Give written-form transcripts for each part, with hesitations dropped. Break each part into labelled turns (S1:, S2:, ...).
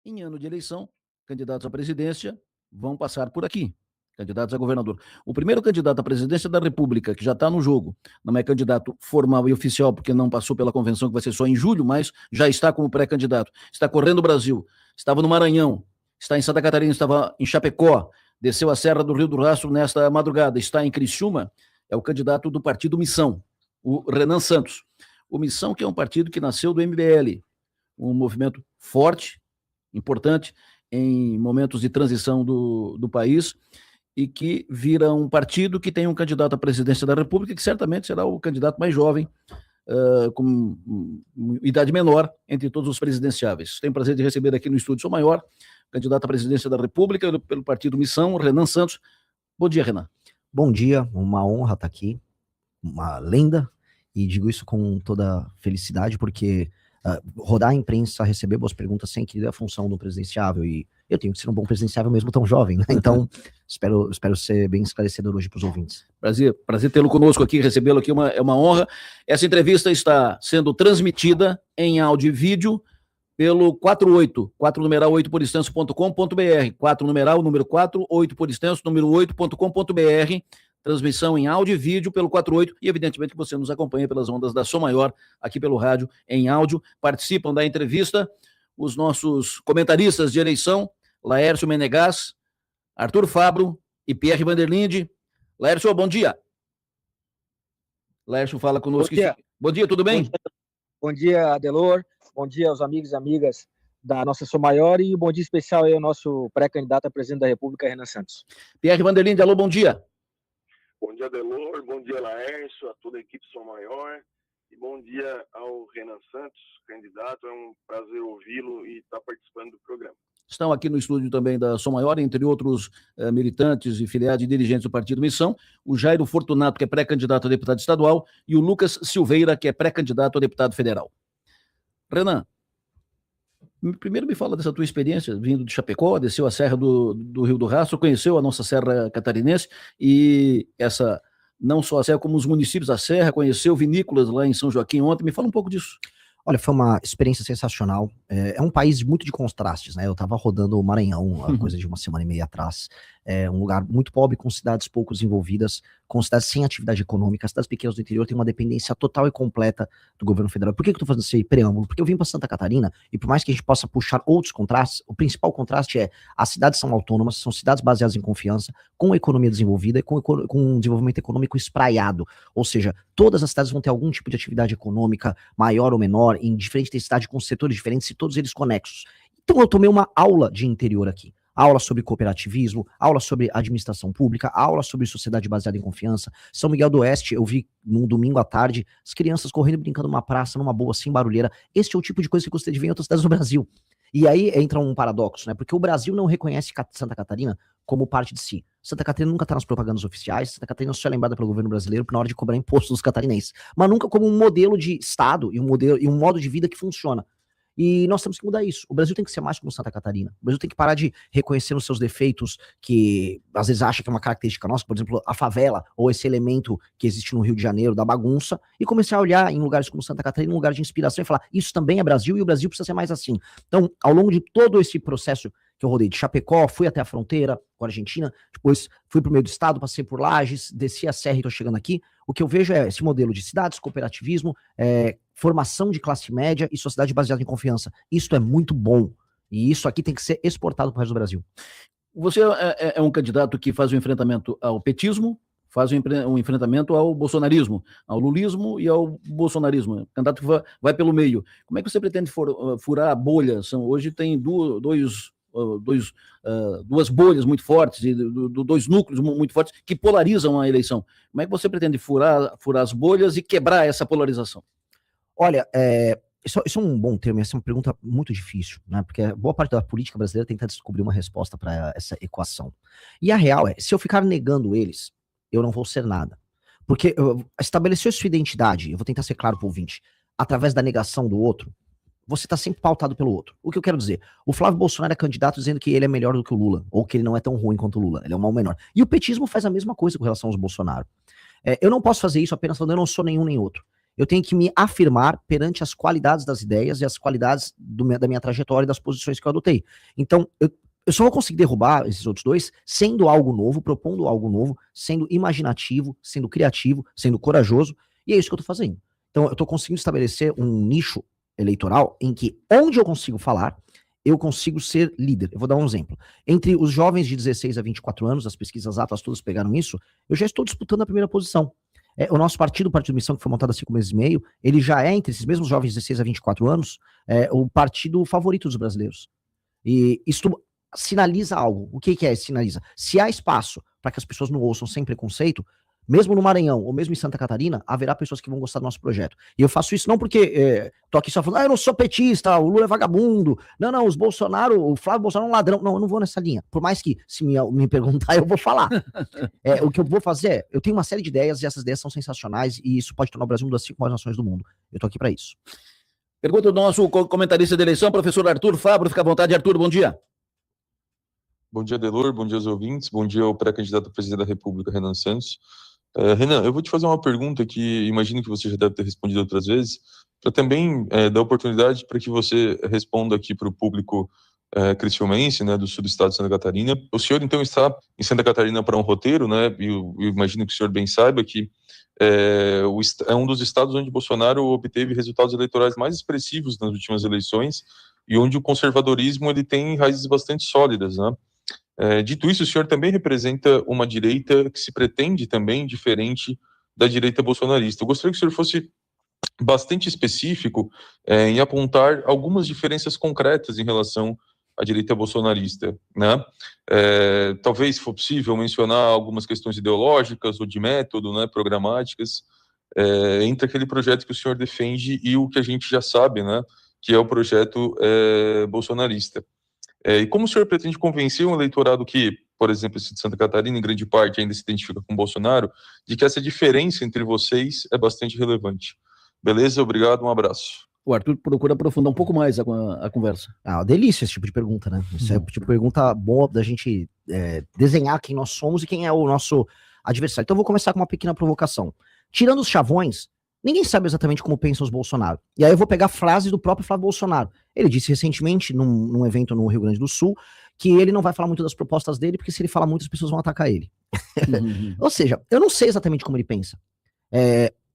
S1: Em ano de eleição, candidatos à presidência vão passar por aqui, candidatos a governador. O primeiro candidato à presidência da República, que já está no jogo, não é candidato formal e oficial, porque não passou pela convenção, que vai ser só em julho, mas já está como pré-candidato. Está correndo o Brasil, estava no Maranhão, está em Santa Catarina, estava em Chapecó, desceu a Serra do Rio do Rastro nesta madrugada, está em Criciúma, é o candidato do partido Missão, o Renan Santos. O Missão, que é um partido que nasceu do MBL, um movimento forte, importante, em momentos de transição do país, e que vira um partido que tem um candidato à presidência da República, que certamente será o candidato mais jovem, com idade menor, entre todos os presidenciáveis. Tenho o prazer de receber aqui no estúdio Sou Maior, candidato à presidência da República, pelo partido Missão, Renan Santos. Bom dia, Renan.
S2: Bom dia, uma honra estar aqui, uma lenda, e digo isso com toda felicidade, porque rodar a imprensa, receber boas perguntas sem querer é a função do presidenciável, e eu tenho que ser um bom presidenciável mesmo tão jovem, né? Então espero ser bem esclarecedor hoje para os ouvintes.
S1: Prazer tê-lo conosco aqui, recebê-lo aqui é uma honra. Essa entrevista está sendo transmitida em áudio e vídeo pelo 4 numeral 8porextenso.com.br, 4 numeral, número 4, 8 por extenso, número 8.com.br, transmissão em áudio e vídeo pelo 48, e evidentemente que você nos acompanha pelas ondas da Som Maior, aqui pelo rádio em áudio. Participam da entrevista os nossos comentaristas de eleição, Laércio Menegas, Arthur Fabro e Pierre Vanderlinde. Laércio, bom dia. Laércio fala conosco.
S3: Bom dia.
S1: Bom dia, tudo bem?
S3: Bom dia, Adelor. Bom dia aos amigos e amigas da nossa Som Maior, e um bom dia especial aí ao nosso pré-candidato a presidente da República, Renan Santos.
S1: Pierre Vanderlinde, alô, bom dia.
S4: Bom dia, Adelor. Bom dia, Laércio, a toda a equipe Som Maior. E bom dia ao Renan Santos, candidato. É um prazer ouvi-lo e estar participando do programa.
S1: Estão aqui no estúdio também da Som Maior, entre outros militantes e filiados e dirigentes do Partido Missão, o Jairo Fortunato, que é pré-candidato a deputado estadual, e o Lucas Silveira, que é pré-candidato a deputado federal. Renan, primeiro me fala dessa tua experiência, vindo de Chapecó, desceu a Serra do Rio do Rastro, conheceu a nossa Serra Catarinense, e essa, não só a Serra, como os municípios da Serra, conheceu vinícolas lá em São Joaquim ontem. Me fala um pouco disso.
S2: Olha, foi uma experiência sensacional. É um país muito de contrastes, né? Eu tava rodando o Maranhão, coisa de uma semana e meia atrás. É um lugar muito pobre, com cidades pouco desenvolvidas, com cidades sem atividade econômica. As cidades pequenas do interior têm uma dependência total e completa do governo federal. Por que eu tô fazendo esse preâmbulo? Porque eu vim para Santa Catarina, e por mais que a gente possa puxar outros contrastes, o principal contraste é: as cidades são autônomas, são cidades baseadas em confiança, com economia desenvolvida e com um desenvolvimento econômico espraiado. Ou seja, todas as cidades vão ter algum tipo de atividade econômica, maior ou menor, em diferente intensidade, com setores diferentes, e todos eles conexos. Então eu tomei uma aula de interior aqui. Aula sobre cooperativismo, aula sobre administração pública, aula sobre sociedade baseada em confiança. São Miguel do Oeste, eu vi num domingo à tarde, as crianças correndo e brincando numa praça, numa boa, sem barulheira. Esse é o tipo de coisa que eu gostaria de ver em outras cidades do Brasil. E aí entra um paradoxo, né? Porque o Brasil não reconhece Santa Catarina como parte de si. Santa Catarina nunca está nas propagandas oficiais, Santa Catarina só é lembrada pelo governo brasileiro na hora de cobrar imposto dos catarinenses, mas nunca como um modelo de Estado e um modo de vida que funciona. E nós temos que mudar isso. O Brasil tem que ser mais como Santa Catarina. O Brasil tem que parar de reconhecer os seus defeitos, que às vezes acha que é uma característica nossa, por exemplo, a favela, ou esse elemento que existe no Rio de Janeiro, da bagunça, e começar a olhar em lugares como Santa Catarina, um lugar de inspiração, e falar: isso também é Brasil, e o Brasil precisa ser mais assim. Então, ao longo de todo esse processo que eu rodei de Chapecó, fui até a fronteira com a Argentina, depois fui pro meio do estado, passei por Lages, desci a serra e tô chegando aqui. O que eu vejo é esse modelo de cidades, cooperativismo, formação de classe média e sociedade baseada em confiança. Isso é muito bom. E isso aqui tem que ser exportado para o resto do Brasil.
S1: Você é um candidato que faz um enfrentamento ao petismo, faz um enfrentamento ao bolsonarismo, ao lulismo e ao bolsonarismo. Candidato que vai pelo meio. Como é que você pretende furar a bolha? Hoje tem duas bolhas muito fortes, dois núcleos muito fortes que polarizam a eleição. Como é que você pretende furar as bolhas e quebrar essa polarização?
S2: Olha, isso é um bom termo, essa é uma pergunta muito difícil, né? Porque boa parte da política brasileira tenta descobrir uma resposta para essa equação. E a real é, se eu ficar negando eles, eu não vou ser nada. Porque estabeleceu sua identidade, eu vou tentar ser claro para o ouvinte, através da negação do outro, você está sempre pautado pelo outro. O que eu quero dizer? O Flávio Bolsonaro é candidato dizendo que ele é melhor do que o Lula, ou que ele não é tão ruim quanto o Lula, ele é um mal menor. E o petismo faz a mesma coisa com relação aos Bolsonaro. Eu não posso fazer isso apenas falando eu não sou nenhum nem outro. eu tenho que me afirmar perante as qualidades das ideias e as qualidades da minha trajetória e das posições que eu adotei. Então, eu só vou conseguir derrubar esses outros dois sendo algo novo, propondo algo novo, sendo imaginativo, sendo criativo, sendo corajoso, e é isso que eu tô fazendo. Então, eu tô conseguindo estabelecer um nicho eleitoral em que, onde eu consigo falar, eu consigo ser líder. Eu vou dar um exemplo. Entre os jovens de 16 a 24 anos, as pesquisas Atlas todas pegaram isso, eu já estou disputando a primeira posição. O nosso partido, o Partido Missão, que foi montado há 5 meses e meio, ele já é, entre esses mesmos jovens de 16 a 24 anos, o partido favorito dos brasileiros. E isso sinaliza algo. O que é? Sinaliza. Se há espaço para que as pessoas não ouçam sem preconceito, mesmo no Maranhão ou mesmo em Santa Catarina, haverá pessoas que vão gostar do nosso projeto. E eu faço isso não porque tô aqui só falando, eu não sou petista, o Lula é vagabundo, não, o Flávio Bolsonaro é um ladrão. Não, eu não vou nessa linha. Por mais que, se me perguntar, eu vou falar. O que eu vou fazer eu tenho uma série de ideias e essas ideias são sensacionais e isso pode tornar o Brasil uma das 5 maiores nações do mundo. Eu tô aqui para isso.
S1: Pergunta do nosso comentarista de eleição, professor Arthur Fabro. Fica à vontade, Arthur, bom dia.
S5: Bom dia, Adelor, bom dia aos ouvintes, bom dia ao pré-candidato a presidente da República, Renan Santos. Renan, eu vou te fazer uma pergunta que imagino que você já deve ter respondido outras vezes, para também dar oportunidade para que você responda aqui para o público criciumense, né, do sul do estado de Santa Catarina. O senhor, então, está em Santa Catarina para um roteiro, né, e eu imagino que o senhor bem saiba que é um dos estados onde Bolsonaro obteve resultados eleitorais mais expressivos nas últimas eleições e onde o conservadorismo ele tem raízes bastante sólidas, né? Dito isso, o senhor também representa uma direita que se pretende também diferente da direita bolsonarista. Eu gostaria que o senhor fosse bastante específico em apontar algumas diferenças concretas em relação à direita bolsonarista, né? Talvez, se for possível, mencionar algumas questões ideológicas ou de método, né, programáticas, entre aquele projeto que o senhor defende e o que a gente já sabe, né, que é o projeto bolsonarista. E como o senhor pretende convencer um eleitorado que, por exemplo, esse de Santa Catarina, em grande parte, ainda se identifica com Bolsonaro, de que essa diferença entre vocês é bastante relevante? Beleza? Obrigado, um abraço.
S1: O Arthur procura aprofundar um pouco mais a conversa.
S2: Uma delícia esse tipo de pergunta, né? Isso é o tipo de pergunta boa da gente desenhar quem nós somos e quem é o nosso adversário. Então eu vou começar com uma pequena provocação. Tirando os chavões, ninguém sabe exatamente como pensam os Bolsonaro. E aí eu vou pegar frases do próprio Flávio Bolsonaro. Ele disse recentemente, num evento no Rio Grande do Sul, que ele não vai falar muito das propostas dele, porque se ele falar muito, as pessoas vão atacar ele. Ou seja, eu não sei exatamente como ele pensa.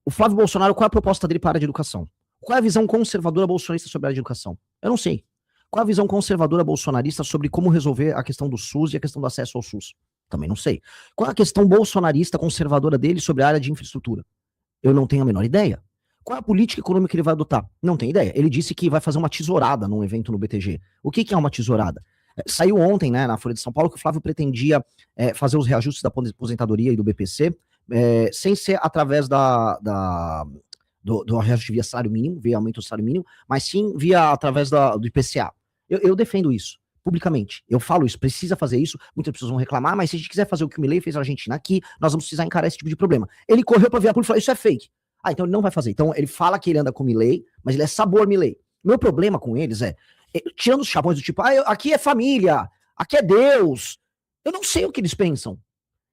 S2: O Flávio Bolsonaro, qual é a proposta dele para a área de educação? Qual é a visão conservadora bolsonarista sobre a área de educação? Eu não sei. Qual é a visão conservadora bolsonarista sobre como resolver a questão do SUS e a questão do acesso ao SUS? Também não sei. Qual é a questão bolsonarista conservadora dele sobre a área de infraestrutura? Eu não tenho a menor ideia. Qual é a política econômica que ele vai adotar? Não tenho ideia. Ele disse que vai fazer uma tesourada num evento no BTG. O que é uma tesourada? Saiu ontem, né, na Folha de São Paulo, que o Flávio pretendia fazer os reajustes da aposentadoria e do BPC, sem ser através do reajuste via salário mínimo, via aumento do salário mínimo, mas sim através do IPCA. Eu defendo isso, publicamente. Eu falo isso, precisa fazer isso, muitas pessoas vão reclamar, mas se a gente quiser fazer o que o Milei fez na Argentina aqui, nós vamos precisar encarar esse tipo de problema. Ele correu para via pública e falou, isso é fake. Então ele não vai fazer. Então ele fala que ele anda com o Milei, mas ele é sabor Milei. Meu problema com eles tirando os chavões do tipo, aqui é família, aqui é Deus. Eu não sei o que eles pensam.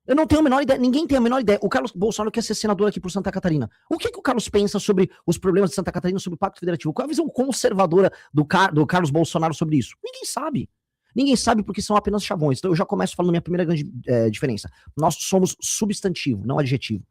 S2: Eu não tenho a menor ideia, ninguém tem a menor ideia. O Carlos Bolsonaro quer ser senador aqui por Santa Catarina. O que o Carlos pensa sobre os problemas de Santa Catarina, sobre o Pacto Federativo? Qual é a visão conservadora do Carlos Bolsonaro sobre isso? Ninguém sabe. Ninguém sabe porque são apenas chavões. Então eu já começo falando minha primeira grande diferença. Nós somos substantivo, não adjetivo.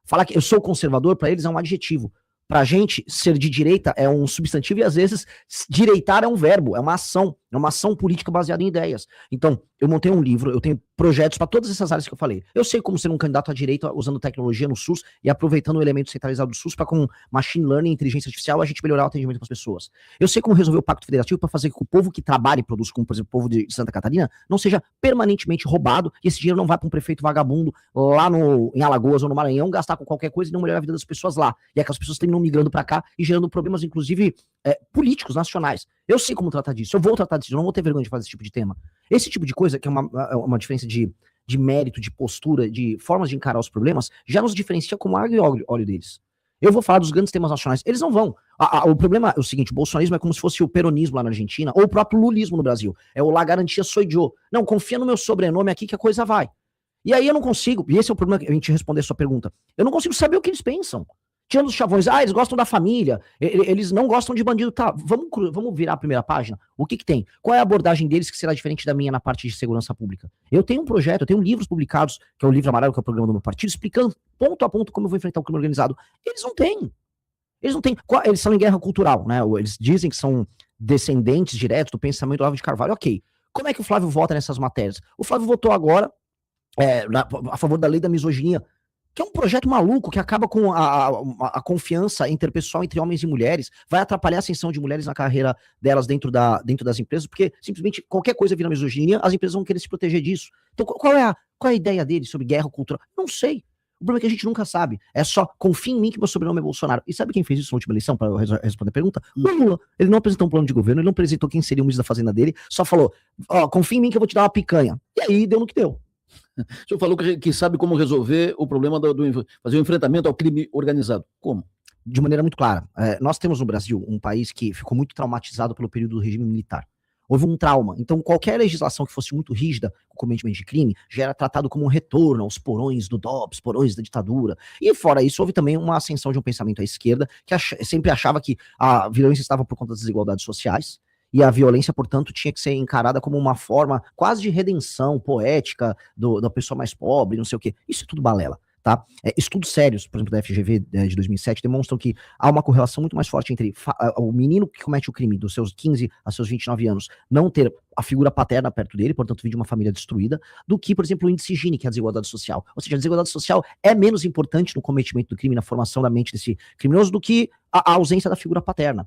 S2: Falar que eu sou conservador, para eles, é um adjetivo. Pra gente, ser de direita é um substantivo e, às vezes, direitar é um verbo, é uma ação política baseada em ideias. Então, eu montei um livro, eu tenho projetos para todas essas áreas que eu falei. Eu sei como ser um candidato à direita usando tecnologia no SUS e aproveitando o elemento centralizado do SUS para, com machine learning e inteligência artificial, a gente melhorar o atendimento para as pessoas. Eu sei como resolver o Pacto Federativo para fazer com que o povo que trabalha e produz, como, por exemplo, o povo de Santa Catarina, não seja permanentemente roubado e esse dinheiro não vá para um prefeito vagabundo lá em Alagoas ou no Maranhão gastar com qualquer coisa e não melhorar a vida das pessoas lá. E aquelas pessoas terminam migrando para cá e gerando problemas, inclusive, políticos, nacionais. Eu sei como tratar disso, eu vou tratar disso, eu não vou ter vergonha de fazer esse tipo de tema. Esse tipo de coisa, que é uma diferença de mérito, de postura, de formas de encarar os problemas, já nos diferencia como água e óleo deles. Eu vou falar dos grandes temas nacionais, eles não vão. O problema é o seguinte, o bolsonarismo é como se fosse o peronismo lá na Argentina, ou o próprio lulismo no Brasil. É o la garantia sou eu. Não, confia no meu sobrenome aqui que a coisa vai. E aí eu não consigo, e esse é o problema que a gente responder a sua pergunta, eu não consigo saber o que eles pensam. Tirando os chavões, eles gostam da família, eles não gostam de bandido, tá, vamos virar a primeira página, o que tem? Qual é a abordagem deles que será diferente da minha na parte de segurança pública? Eu tenho um projeto, eu tenho livros publicados, que é o Livro Amarelo, que é o programa do meu partido, explicando ponto a ponto como eu vou enfrentar o crime organizado. Eles não têm, eles são em guerra cultural, né, eles dizem que são descendentes diretos do pensamento do Olavo de Carvalho, ok. Como é que o Flávio vota nessas matérias? O Flávio votou agora a favor da lei da misoginia, que é um projeto maluco que acaba com a confiança interpessoal entre homens e mulheres, vai atrapalhar a ascensão de mulheres na carreira delas dentro das empresas, porque simplesmente qualquer coisa vira misoginia, as empresas vão querer se proteger disso. Então qual é a ideia deles sobre guerra cultural? Não sei. O problema é que a gente nunca sabe. É só, confia em mim que meu sobrenome é Bolsonaro. E sabe quem fez isso na última eleição, para responder a pergunta? O Lula. Ele não apresentou um plano de governo, ele não apresentou quem seria o ministro da Fazenda dele, só falou, confia em mim que eu vou te dar uma picanha. E aí deu no que deu.
S1: O senhor falou que sabe como resolver o problema fazer o enfrentamento ao crime organizado. Como?
S2: De maneira muito clara. Nós temos no Brasil um país que ficou muito traumatizado pelo período do regime militar. Houve um trauma. Então, qualquer legislação que fosse muito rígida com o cometimento de crime já era tratado como um retorno aos porões do DOPS, porões da ditadura. E fora isso, houve também uma ascensão de um pensamento à esquerda que sempre achava que a violência estava por conta das desigualdades sociais. E a violência, portanto, tinha que ser encarada como uma forma quase de redenção poética da pessoa mais pobre, não sei o quê. Isso é tudo balela, tá? Estudos sérios, por exemplo, da FGV de 2007, demonstram que há uma correlação muito mais forte entre o menino que comete o crime dos seus 15 a seus 29 anos não ter a figura paterna perto dele, portanto, vir de uma família destruída, do que, por exemplo, o índice Gini, que é a desigualdade social. Ou seja, a desigualdade social é menos importante no cometimento do crime, na formação da mente desse criminoso, do que a ausência da figura paterna.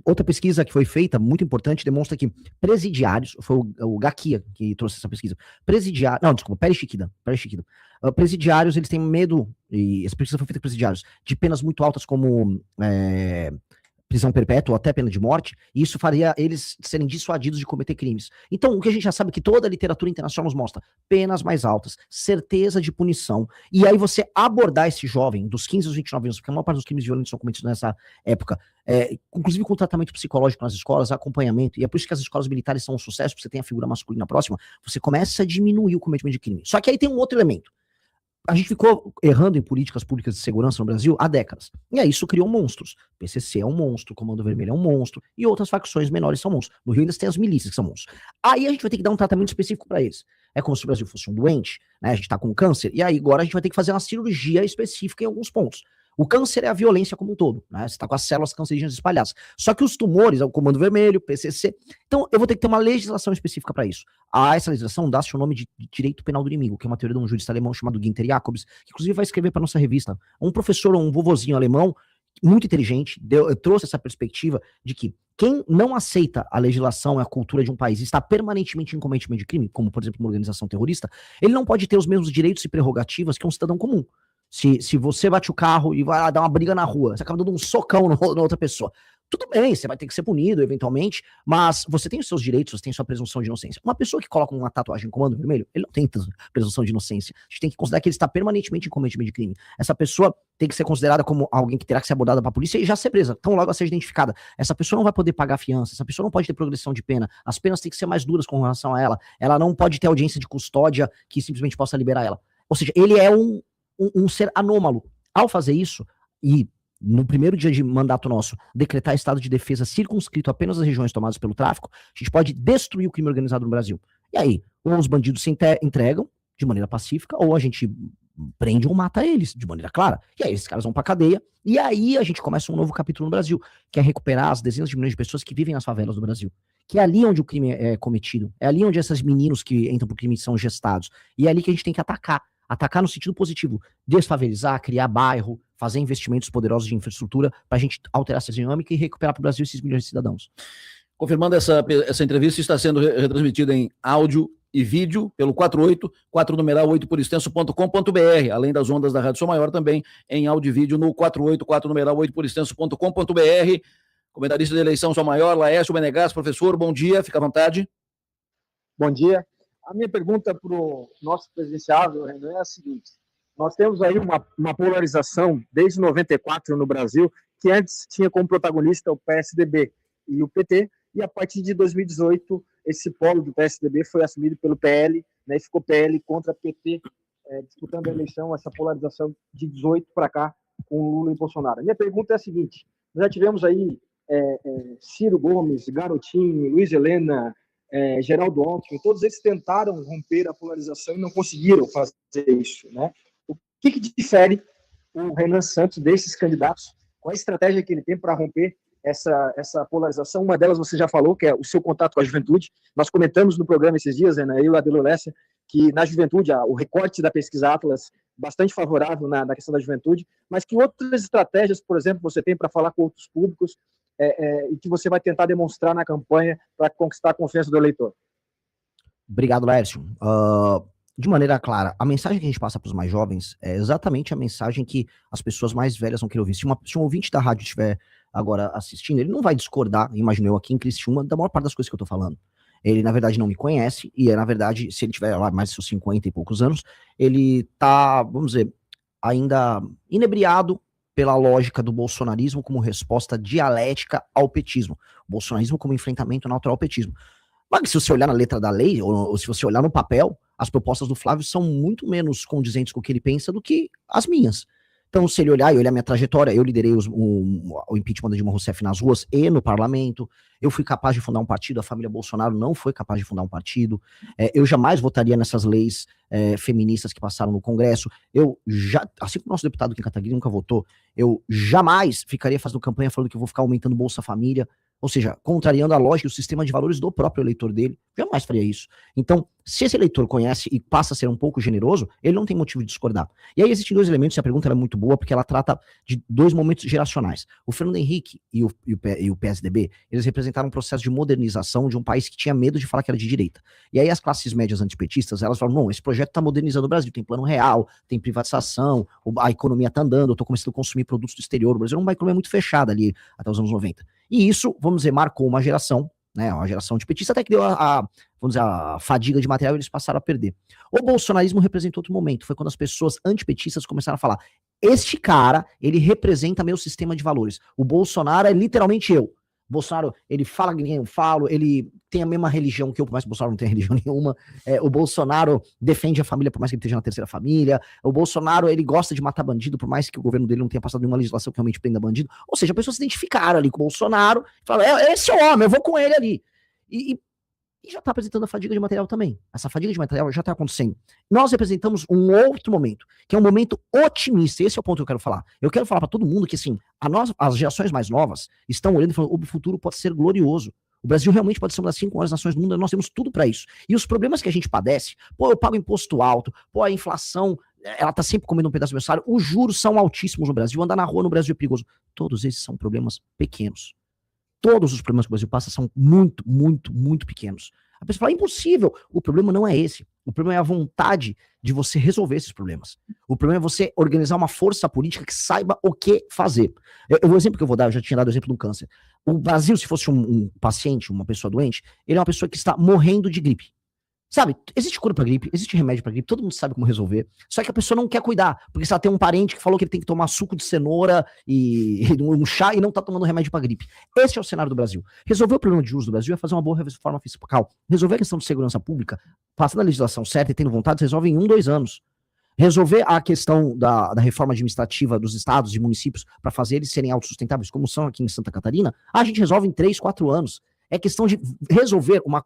S2: Outra pesquisa que foi feita, muito importante, demonstra que presidiários, foi o Gakia que trouxe essa pesquisa, Pérez Chiquida, presidiários, eles têm medo, e essa pesquisa foi feita com presidiários, de penas muito altas como prisão perpétua ou até pena de morte, e isso faria eles serem dissuadidos de cometer crimes. Então, o que a gente já sabe que toda a literatura internacional nos mostra, penas mais altas, certeza de punição, e aí você abordar esse jovem dos 15 aos 29 anos, porque a maior parte dos crimes violentos são cometidos nessa época, inclusive com tratamento psicológico nas escolas, acompanhamento, e é por isso que as escolas militares são um sucesso, porque você tem a figura masculina próxima, você começa a diminuir o cometimento de crime. Só que aí tem um outro elemento. A gente ficou errando em políticas públicas de segurança no Brasil há décadas. E aí isso criou monstros. PCC é um monstro, Comando Vermelho é um monstro, e outras facções menores são monstros. No Rio ainda tem as milícias que são monstros. Aí a gente vai ter que dar um tratamento específico para eles. É como se o Brasil fosse um doente, né? A gente tá com câncer, e aí agora a gente vai ter que fazer uma cirurgia específica em alguns pontos. O câncer é a violência como um todo, né? Você tá com as células cancerígenas espalhadas. Só que os tumores, é o Comando Vermelho, PCC. Então, eu vou ter que ter uma legislação específica para isso. Essa legislação dá-se o nome de direito penal do inimigo, que é uma teoria de um jurista alemão chamado Günther Jacobs, que inclusive vai escrever para nossa revista. Um professor, um vovozinho alemão, muito inteligente, trouxe essa perspectiva de que quem não aceita a legislação e a cultura de um país e está permanentemente em cometimento de crime, como, por exemplo, uma organização terrorista, ele não pode ter os mesmos direitos e prerrogativas que um cidadão comum. Se você bate o carro e vai lá dar uma briga na rua, você acaba dando um socão na outra pessoa. Tudo bem, você vai ter que ser punido eventualmente, mas você tem os seus direitos, você tem sua presunção de inocência. Uma pessoa que coloca uma tatuagem em Comando Vermelho, ele não tem presunção de inocência. A gente tem que considerar que ele está permanentemente em cometimento de crime. Essa pessoa tem que ser considerada como alguém que terá que ser abordada para a polícia e já ser presa, tão logo a ser identificada. Essa pessoa não vai poder pagar fiança, essa pessoa não pode ter progressão de pena, as penas têm que ser mais duras com relação a ela não pode ter audiência de custódia que simplesmente possa liberar ela. Ou seja, ele é um ser anômalo. Ao fazer isso, e no primeiro dia de mandato nosso, decretar estado de defesa circunscrito apenas às regiões tomadas pelo tráfico, a gente pode destruir o crime organizado no Brasil. E aí, ou os bandidos se entregam de maneira pacífica, ou a gente prende ou mata eles de maneira clara. E aí esses caras vão pra cadeia, e aí a gente começa um novo capítulo no Brasil, que é recuperar as dezenas de milhões de pessoas que vivem nas favelas do Brasil. Que é ali onde o crime é cometido, é ali onde esses meninos que entram pro crime são gestados, e é ali que a gente tem que atacar no sentido positivo, desfavelizar, criar bairro, fazer investimentos poderosos de infraestrutura pra gente alterar essa dinâmica e recuperar pro Brasil esses milhões de cidadãos.
S1: Confirmando, essa entrevista está sendo retransmitida em áudio e vídeo pelo 484-8 além das ondas da Rádio Som Maior, também em áudio e vídeo no 484-8 Comentarista de eleição Som Maior, Laércio Menegas. Professor, bom dia, fica à vontade.
S3: Bom dia. A minha pergunta para o nosso presidenciável, Renan, é a seguinte: nós temos aí uma polarização desde 94 no Brasil, que antes tinha como protagonista o PSDB e o PT, e a partir de 2018 esse polo do PSDB foi assumido pelo PL, né, e ficou PL contra PT, disputando a eleição, essa polarização de 18 para cá com Lula e Bolsonaro. A minha pergunta é a seguinte: nós já tivemos aí Ciro Gomes, Garotinho, Luiz Helena, Geraldo Alckmin, todos eles tentaram romper a polarização e não conseguiram fazer isso, né? O que difere o Renan Santos desses candidatos? Qual a estratégia que ele tem para romper essa polarização? Uma delas você já falou, que é o seu contato com a juventude. Nós comentamos no programa esses dias, né, eu e a Adelo Lessa, que na juventude o recorte da pesquisa Atlas bastante favorável na questão da juventude, mas que outras estratégias, por exemplo, você tem para falar com outros públicos e que você vai tentar demonstrar na campanha para conquistar a confiança do eleitor?
S2: Obrigado, Laércio. De maneira clara, a mensagem que a gente passa para os mais jovens é exatamente a mensagem que as pessoas mais velhas vão querer ouvir. Se um ouvinte da rádio estiver agora assistindo, ele não vai discordar, imagino eu aqui em Criciúma, da maior parte das coisas que eu estou falando. Ele, na verdade, não me conhece, e, na verdade, se ele tiver lá mais de seus 50 e poucos anos, ele tá, vamos dizer, ainda inebriado pela lógica do bolsonarismo como resposta dialética ao petismo. O bolsonarismo como enfrentamento natural ao petismo. Mas se você olhar na letra da lei, ou se você olhar no papel, as propostas do Flávio são muito menos condizentes com o que ele pensa do que as minhas. Então, se ele olhar e olhar minha trajetória, eu liderei o impeachment da Dilma Rousseff nas ruas e no parlamento, eu fui capaz de fundar um partido, a família Bolsonaro não foi capaz de fundar um partido, eu jamais votaria nessas leis feministas que passaram no Congresso, assim como o nosso deputado Kim Kataguiri nunca votou, eu jamais ficaria fazendo campanha falando que eu vou ficar aumentando Bolsa Família, ou seja, contrariando a lógica e o sistema de valores do próprio eleitor dele, jamais faria isso. Então, se esse eleitor conhece e passa a ser um pouco generoso, ele não tem motivo de discordar. E aí existem dois elementos, e a pergunta é muito boa, porque ela trata de dois momentos geracionais. O Fernando Henrique e o PSDB, eles representaram um processo de modernização de um país que tinha medo de falar que era de direita. E aí as classes médias antipetistas, elas falam, não, esse projeto está modernizando o Brasil, tem plano real, tem privatização, a economia está andando, eu estou começando a consumir produtos do exterior, o Brasil é uma economia muito fechada ali, até os anos 90. E isso, vamos dizer, marcou uma geração, né, uma geração de petistas, até que deu vamos dizer, a fadiga de material e eles passaram a perder. O bolsonarismo representou outro momento, foi quando as pessoas antipetistas começaram a falar, este cara, ele representa meu sistema de valores, o Bolsonaro é literalmente eu. Bolsonaro, ele fala que nem eu falo, ele tem a mesma religião que eu, por mais que o Bolsonaro não tenha religião nenhuma, o Bolsonaro defende a família, por mais que ele esteja na terceira família, o Bolsonaro, ele gosta de matar bandido, por mais que o governo dele não tenha passado nenhuma legislação que realmente prenda bandido, ou seja, as pessoas se identificaram ali com o Bolsonaro, falaram, esse homem, eu vou com ele ali, e já está apresentando a fadiga de material também. Essa fadiga de material já está acontecendo. Nós representamos um outro momento, que é um momento otimista. Esse é o ponto que eu quero falar. Eu quero falar para todo mundo que, assim, as gerações mais novas estão olhando e falando, o futuro pode ser glorioso. O Brasil realmente pode ser uma das 5 maiores nações do mundo, nós temos tudo para isso. E os problemas que a gente padece, eu pago imposto alto, a inflação, ela tá sempre comendo um pedaço do meu salário, os juros são altíssimos no Brasil, andar na rua no Brasil é perigoso. Todos esses são problemas pequenos. Todos os problemas que o Brasil passa são muito, muito, muito pequenos. A pessoa fala, impossível. O problema não é esse. O problema é a vontade de você resolver esses problemas. O problema é você organizar uma força política que saiba o que fazer. O exemplo que eu vou dar, eu já tinha dado o exemplo do câncer. O Brasil, se fosse um paciente, uma pessoa doente, ele é uma pessoa que está morrendo de gripe. Sabe, existe cura pra gripe, existe remédio pra gripe, todo mundo sabe como resolver, só que a pessoa não quer cuidar, porque se ela tem um parente que falou que ele tem que tomar suco de cenoura e um chá e não tá tomando remédio pra gripe. Esse é o cenário do Brasil. Resolver o problema de juros do Brasil é fazer uma boa reforma fiscal. Resolver a questão de segurança pública, passando a legislação certa e tendo vontade, resolve em 1, 2 anos. Resolver a questão da reforma administrativa dos estados e municípios para fazer eles serem autossustentáveis, como são aqui em Santa Catarina, a gente resolve em 3, 4 anos. É questão de resolver uma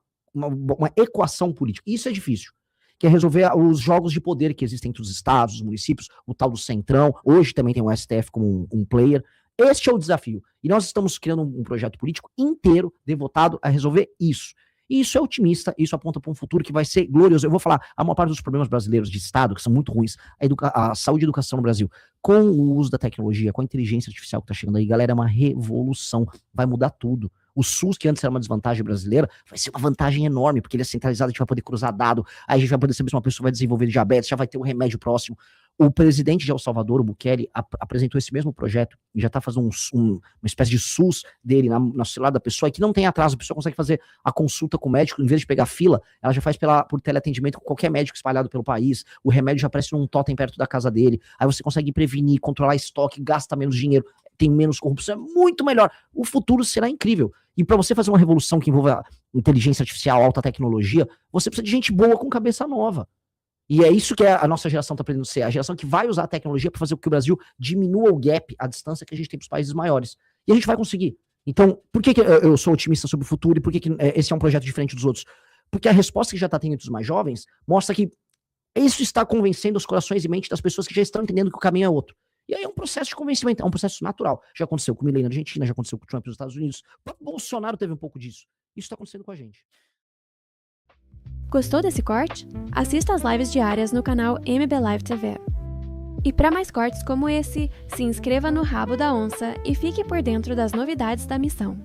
S2: equação política. Isso é difícil, que é resolver os jogos de poder que existem entre os estados, os municípios, o tal do Centrão, hoje também tem o STF como um player. Este é o desafio. E nós estamos criando um projeto político inteiro devotado a resolver isso. E isso é otimista, isso aponta para um futuro que vai ser glorioso. Eu vou falar, a maior parte dos problemas brasileiros de Estado, que são muito ruins, a saúde e a educação no Brasil, com o uso da tecnologia, com a inteligência artificial que está chegando aí, galera, é uma revolução, vai mudar tudo. O SUS, que antes era uma desvantagem brasileira, vai ser uma vantagem enorme, porque ele é centralizado, a gente vai poder cruzar dado, aí a gente vai poder saber se uma pessoa vai desenvolver diabetes, já vai ter um remédio próximo. O presidente de El Salvador, o Bukele, apresentou esse mesmo projeto e já está fazendo uma espécie de SUS dele no celular da pessoa, e que não tem atraso, a pessoa consegue fazer a consulta com o médico, em vez de pegar fila, ela já faz por teleatendimento com qualquer médico espalhado pelo país, o remédio já aparece num totem perto da casa dele, aí você consegue prevenir, controlar estoque, gasta menos dinheiro, tem menos corrupção, é muito melhor. O futuro será incrível. E para você fazer uma revolução que envolva inteligência artificial, alta tecnologia, você precisa de gente boa com cabeça nova. E é isso que a nossa geração está aprendendo a ser, a geração que vai usar a tecnologia para fazer com que o Brasil diminua o gap, a distância que a gente tem para os países maiores. E a gente vai conseguir. Então, por que eu sou otimista sobre o futuro e por que esse é um projeto diferente dos outros? Porque a resposta que já está tendo entre os mais jovens mostra que isso está convencendo os corações e mentes das pessoas que já estão entendendo que o caminho é outro. E aí é um processo de convencimento, é um processo natural. Já aconteceu com o Milley na Argentina, já aconteceu com o Trump nos Estados Unidos. O Bolsonaro teve um pouco disso. Isso está acontecendo com a gente.
S6: Gostou desse corte? Assista às lives diárias no canal MB Live TV. E para mais cortes como esse, se inscreva no Rabo da Onça e fique por dentro das novidades da missão.